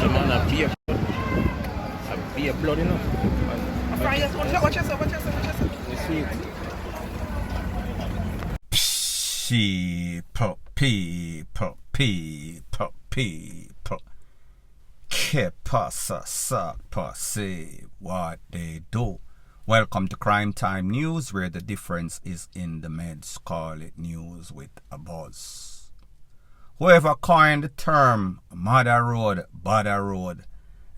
man, a beer blood. A beer blood, you know. Watch yourself. You see it? People. Que pasa, sa pase, what they do. Welcome to Crime Time News, where the difference is in the meds. Call it news with a buzz. Whoever coined the term Mother Road, Bada Road,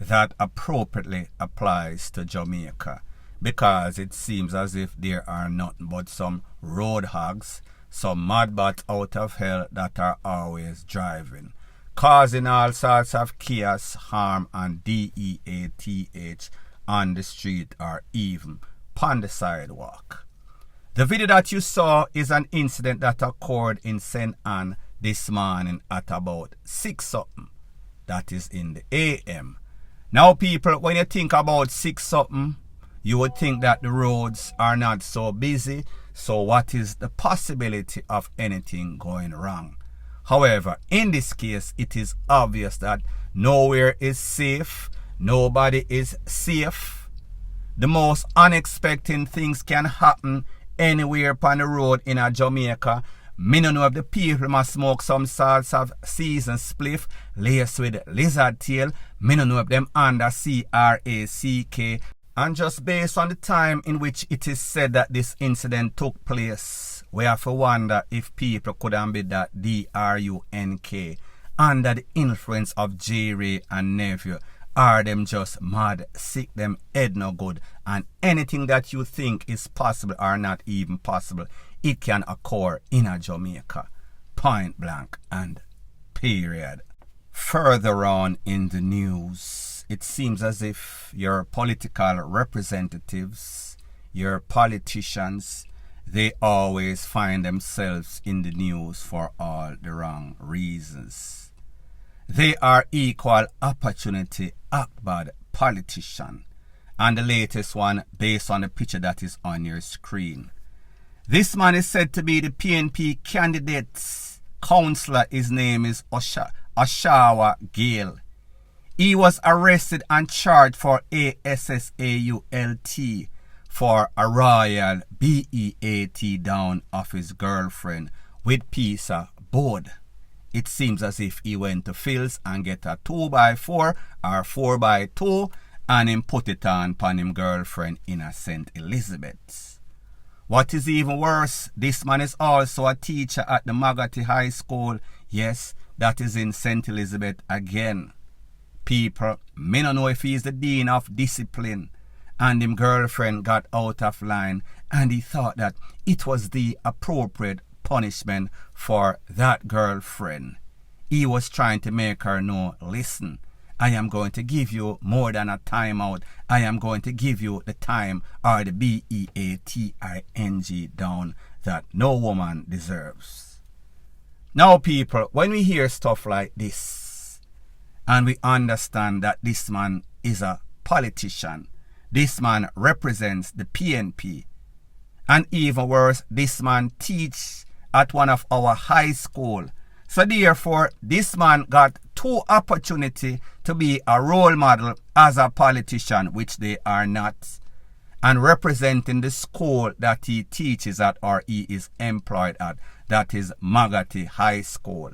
that appropriately applies to Jamaica, because it seems as if there are nothing but some road hogs, some mudbots out of hell that are always driving, causing all sorts of chaos, harm, and DEATH on the street or even on the sidewalk. The video that you saw is an incident that occurred in St. Anne this morning at about 6 something. That is in the AM. Now people, when you think about 6 something, you would think that the roads are not so busy. So what is the possibility of anything going wrong? However, in this case, it is obvious that nowhere is safe. Nobody is safe. The most unexpected things can happen anywhere upon the road in a Jamaica. Me no know if the people must smoke some sorts of seasoned spliff laced with lizard tail. Me no know if them under CRACK. And just based on the time in which it is said that this incident took place, we have to wonder if people could have been that DRUNK under the influence of J-Ray and nephew. Are them just mad, sick, them head no good, and anything that you think is possible or not even possible, it can occur in a Jamaica. Point blank and period. Further on in the news, it seems as if your political representatives, your politicians, they always find themselves in the news for all the wrong reasons. They are equal opportunity bad politician. And the latest one based on the picture that is on your screen. This man is said to be the PNP candidate's counselor. His name is Oshawa Gayle. He was arrested and charged for ASSAULT for a royal BEAT down of his girlfriend with piece of board. It seems as if he went to Phil's and get a 2x4 or 4x2 and him put it on upon him girlfriend in a St. Elizabeth. What is even worse, this man is also a teacher at the Magati High School. Yes, that is in St. Elizabeth again. People, me don't know if he's the dean of discipline, and him girlfriend got out of line and he thought that it was the appropriate punishment for that girlfriend. He was trying to make her know, listen, I am going to give you more than a timeout. I am going to give you the time or the BEATING down that no woman deserves. Now people, when we hear stuff like this and we understand that this man is a politician, this man represents the PNP, and even worse, this man teaches at one of our high school. So therefore, this man got 2 opportunities to be a role model as a politician, which they are not, and representing the school that he teaches at or he is employed at, that is Magati High School.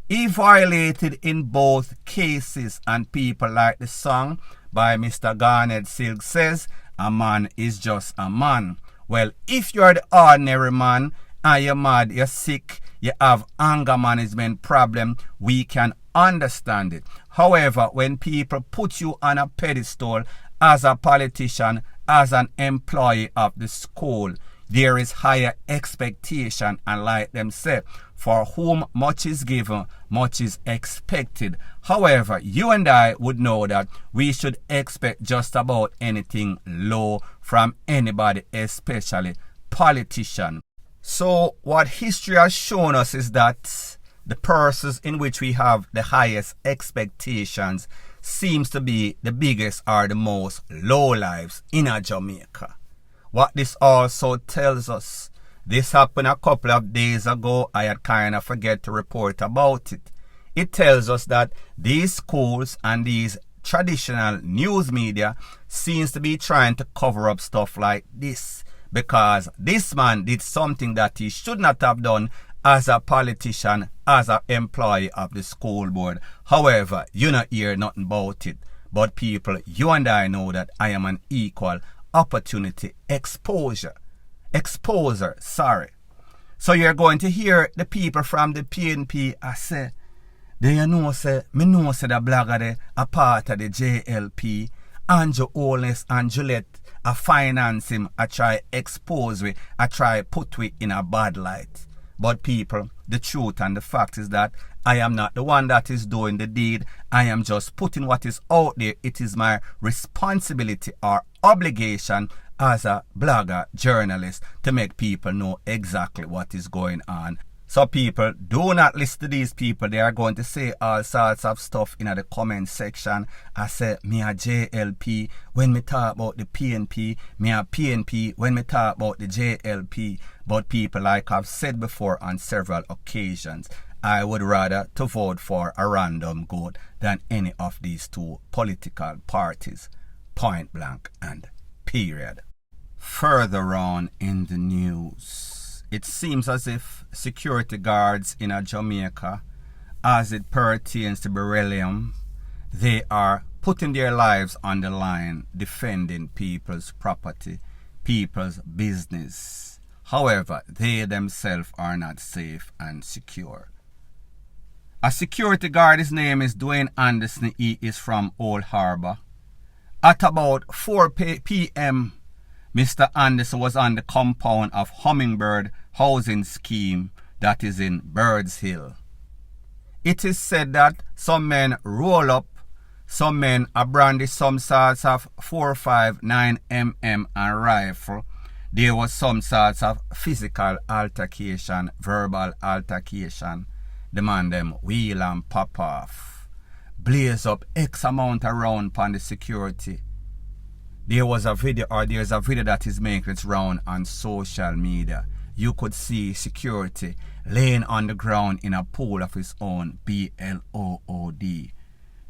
He violated in both cases, and people like the song by Mr. Garnet Silk says, a man is just a man. Well, if you're the ordinary man, and you're mad, you're sick, you have anger management problem, we can understand it. However, when people put you on a pedestal as a politician, as an employee of the school, there is higher expectation, and like them say, for whom much is given, much is expected. However, you and I would know that we should expect just about anything low from anybody, especially politician. So what history has shown us is that the persons in which we have the highest expectations seems to be the biggest or the most low lives in a Jamaica. What this also tells us, this happened a couple of days ago, I had kind of forget to report about it. it tells us that these schools and these traditional news media seems to be trying to cover up stuff like this, because this man did something that he should not have done as a politician, as an employee of the school board. However, you not hear nothing about it. But people, you and I know that I am an equal opportunity exposer. So you're going to hear the people from the PNP say, they me know say the blogger they a part of the JLP, Andrew Holness and Gillette, I finance him, I try expose we, I try put we in a bad light. But people, the truth and the fact is that I am not the one that is doing the deed. I am just putting what is out there. It is my responsibility or obligation as a blogger, journalist, to make people know exactly what is going on. So people, do not listen to these people. They are going to say all sorts of stuff in the comment section. I say, me a JLP when me talk about the PNP. Me a PNP when me talk about the JLP. But people, like I've said before on several occasions, I would rather to vote for a random goat than any of these two political parties. Point blank and period. Further on in the news, it seems as if security guards in Jamaica, as it pertains to beryllium, they are putting their lives on the line defending people's property, people's business. However, they themselves are not safe and secure. A security guard, his name is Dwayne Anderson. He is from Old Harbour. At about 4 p.m., Mr. Anderson was on the compound of Hummingbird Housing Scheme that is in Birds Hill. It is said that some men roll up, some men are brandish some sorts of 4.59 mm and rifle. There was some sorts of physical altercation, verbal altercation. The man them wheel and pop off. Blaze up X amount of round upon the security. There's a video that is making its round on social media. You could see security laying on the ground in a pool of his own, BLOOD.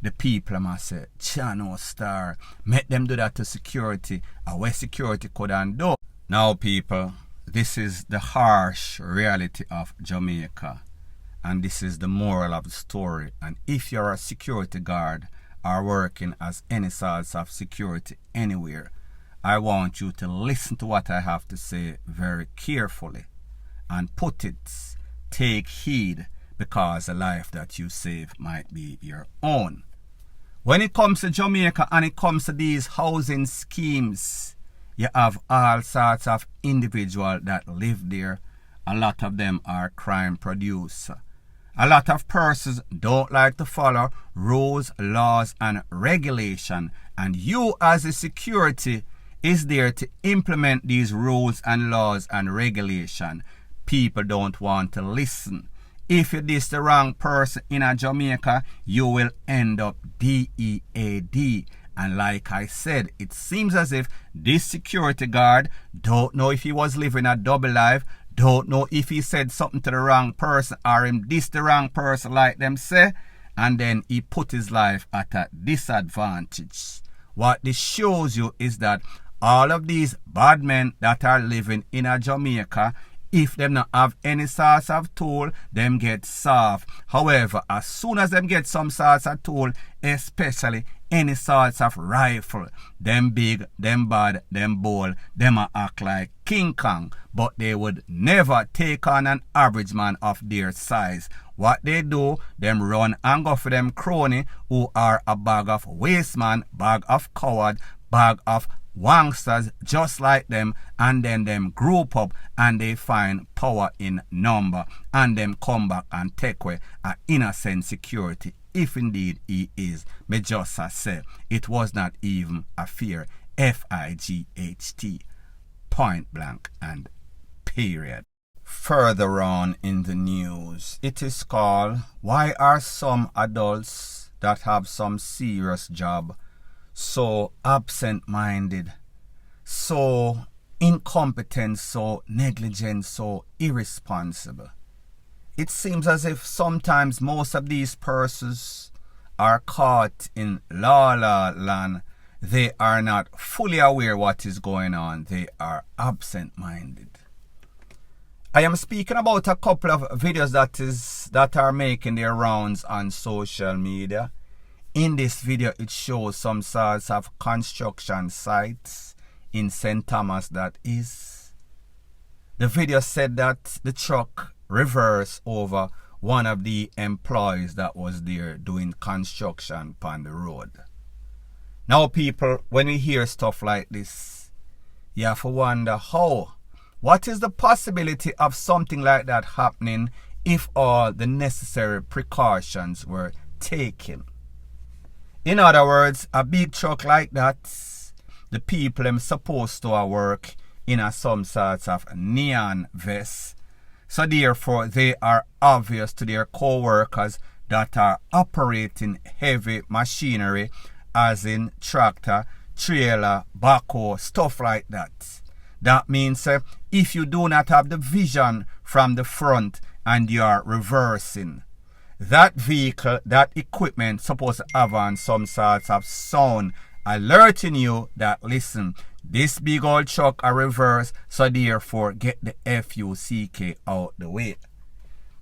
The people must say, Chano Star, make them do that to security, and where security couldn't do. Now people, this is the harsh reality of Jamaica. And this is the moral of the story. And if you're a security guard or working as any sorts of security anywhere, I want you to listen to what I have to say very carefully and take heed, because the life that you save might be your own. When it comes to Jamaica and it comes to these housing schemes, you have all sorts of individuals that live there. A lot of them are crime producers. A lot of persons don't like to follow rules, laws, and regulation. And you as a security is there to implement these rules and laws and regulation. People don't want to listen. If you diss the wrong person in a Jamaica, you will end up DEAD. And like I said, it seems as if this security guard don't know if he was living a double life, don't know if he said something to the wrong person or him dissed the wrong person like them say, and then he put his life at a disadvantage. What this shows you is that all of these bad men that are living in a Jamaica, if them not have any sorts of tool, them get soft. However, as soon as them get some sorts of tool, especially any sorts of rifle, them big, them bad, them bold, them a act like King Kong, but they would never take on an average man of their size. What they do, them run and go for them crony who are a bag of waste man, bag of coward, bag of wangsters just like them, and then them group up and they find power in number, and them come back and take away an innocent security, if indeed he is. Me just say it was not even a fear. FIGHT. Point blank and period. Further on in the news, it is called, why are some adults that have some serious job so absent-minded, so incompetent, so negligent, so irresponsible? it seems as if sometimes most of these persons are caught in la land. They are not fully aware what is going on. They are absent-minded. I am speaking about a couple of videos that are making their rounds on social media. In this video, it shows some sorts of construction sites in St. Thomas, that is. The video said that the truck reversed over one of the employees that was there doing construction on the road. Now people, when we hear stuff like this, you have to wonder what is the possibility of something like that happening if all the necessary precautions were taken? In other words, a big truck like that, the people are supposed to work in some sorts of neon vest. So therefore, they are obvious to their co-workers that are operating heavy machinery, as in tractor, trailer, backhoe, stuff like that. That means if you do not have the vision from the front and you are reversing, that vehicle, that equipment supposed to have on some sorts of sound alerting you that, listen, this big old truck are reverse, so therefore get the FUCK out the way.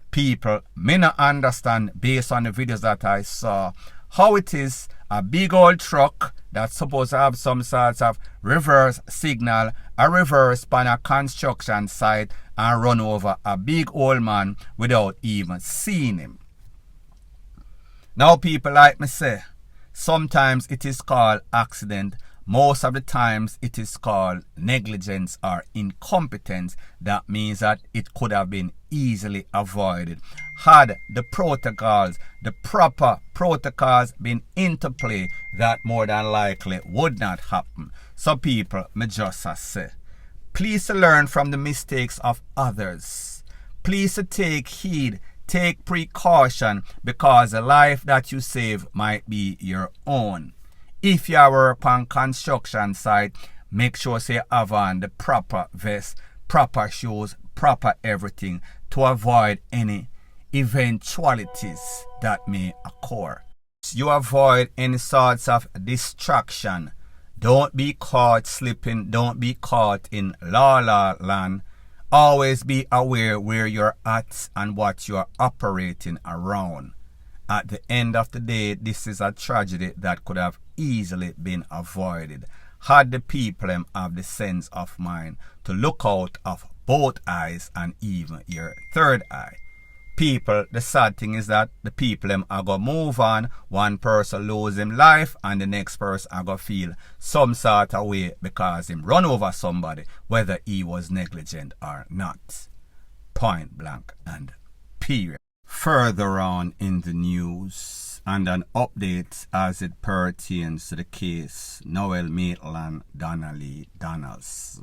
People may not understand, based on the videos that I saw, how it is a big old truck that's supposed to have some sorts of reverse signal, a reverse on a construction site, and run over a big old man without even seeing him. Now people, like me say, sometimes it is called accident. Most of the times it is called negligence or incompetence. That means that it could have been easily avoided had the protocols, the proper protocols been into play. That more than likely would not happen. So people, me just say, please learn from the mistakes of others. Please take heed, take precaution, because the life that you save might be your own. If you work on construction site, make sure you have on the proper vest, proper shoes, proper everything to avoid any eventualities that may occur. You avoid any sorts of distraction. Don't be caught slipping. Don't be caught in la land. Always be aware where you're at and what you're operating around. At the end of the day, this is a tragedy that could have easily been avoided had the people have the sense of mind to look out of both eyes and even your third eye. People, the sad thing is that the people are going to move on. One person lose him life and the next person are going to feel some sort of way because him run over somebody, whether he was negligent or not. Point blank and period. Further on in the news, and an update as it pertains to the case Noel Maitland Donnelly Donalds.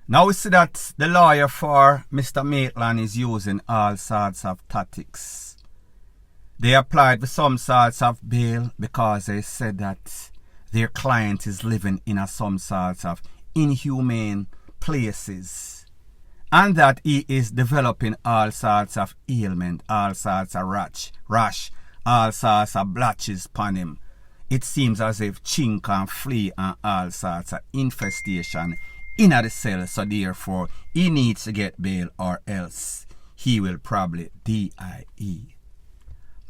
Now we see that the lawyer for Mr. Maitland is using all sorts of tactics. They applied for some sorts of bail because they said that their client is living in some sorts of inhumane places, and that he is developing all sorts of ailment, all sorts of rash, all sorts of blotches upon him. It seems as if chink and flea and all sorts of infestation in the cell, so therefore he needs to get bail or else he will probably die.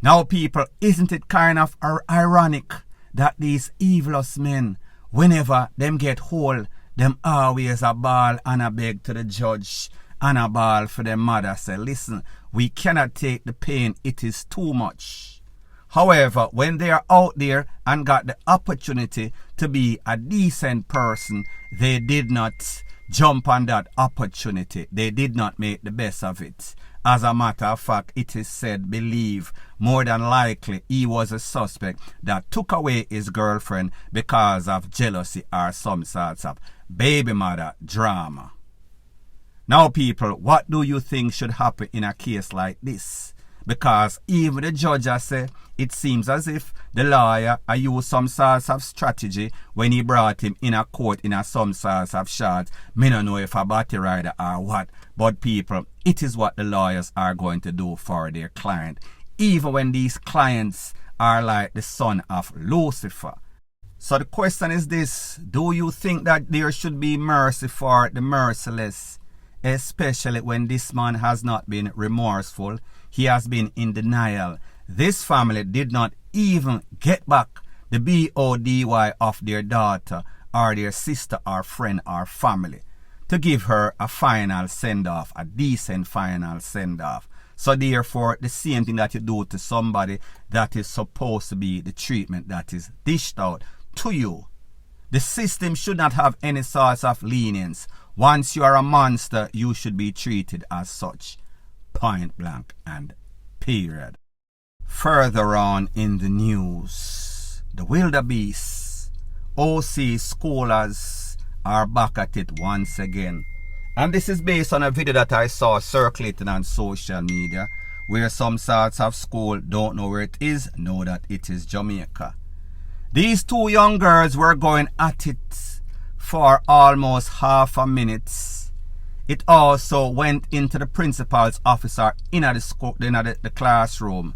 Now people, isn't it kind of ironic that these evilous men, whenever them get hold, them always a ball and a beg to the judge and a ball for their mother, say, listen, we cannot take the pain, it is too much. However, when they are out there and got the opportunity to be a decent person, they did not jump on that opportunity. They did not make the best of it. As a matter of fact, it is said, believe, more than likely he was a suspect that took away his girlfriend because of jealousy or some sorts of baby mother drama. Now people, what do you think should happen in a case like this? because even the judge has said it seems as if the lawyer used some sorts of strategy when he brought him in a court in a some sorts of shots. Me don't know if a batty rider or what, but people, it is what the lawyers are going to do for their client, even when these clients are like the son of Lucifer. So the question is this: do you think that there should be mercy for the merciless, especially when this man has not been remorseful? He has been in denial. This family did not even get back the body of their daughter or their sister or friend or family to give her a final send-off, a decent final send-off. So therefore, the same thing that you do to somebody, that is supposed to be the treatment that is dished out to you. The system should not have any sorts of lenience. Once you are a monster, you should be treated as such. Point blank and period. Further on in the news, the wildebeest OC scholars are back at it once again. And this is based on a video that I saw circulating on social media, where some sorts of school don't know where it is, know that it is Jamaica. These two young girls were going at it for almost half a minute. It also went into the principal's office or in the school, in the classroom.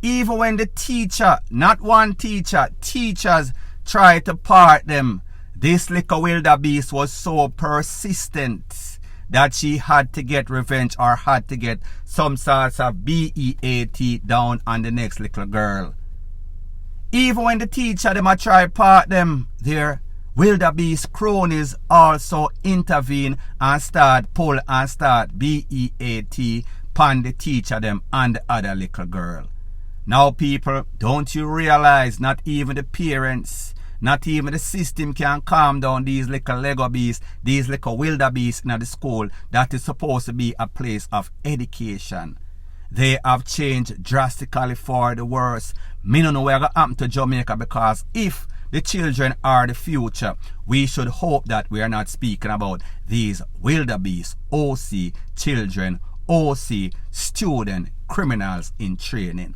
Even when the teacher, not one teacher, teachers tried to part them, this little wildebeest was so persistent that she had to get revenge or had to get some sorts of BEAT down on the next little girl. Even when the teacher them a try part them, their wildebeest cronies also intervene and start pull and start BEAT upon the teacher them and the other little girl. Now people, don't you realize not even the parents, not even the system can calm down these little Lego beasts, these little wildebeest in the school that is supposed to be a place of education. They have changed drastically for the worse. Me don't know what's going to happen to Jamaica, because if the children are the future, we should hope that we are not speaking about these wildebeest OC children, OC student criminals in training.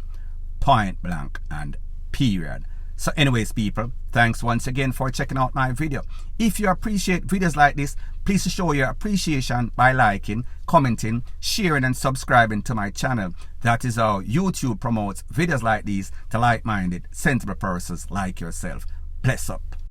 Point blank and period. So anyways people, thanks once again for checking out my video. If you appreciate videos like this, please show your appreciation by liking, commenting, sharing and subscribing to my channel. That is how YouTube promotes videos like these to like-minded, sensible persons like yourself. Bless up.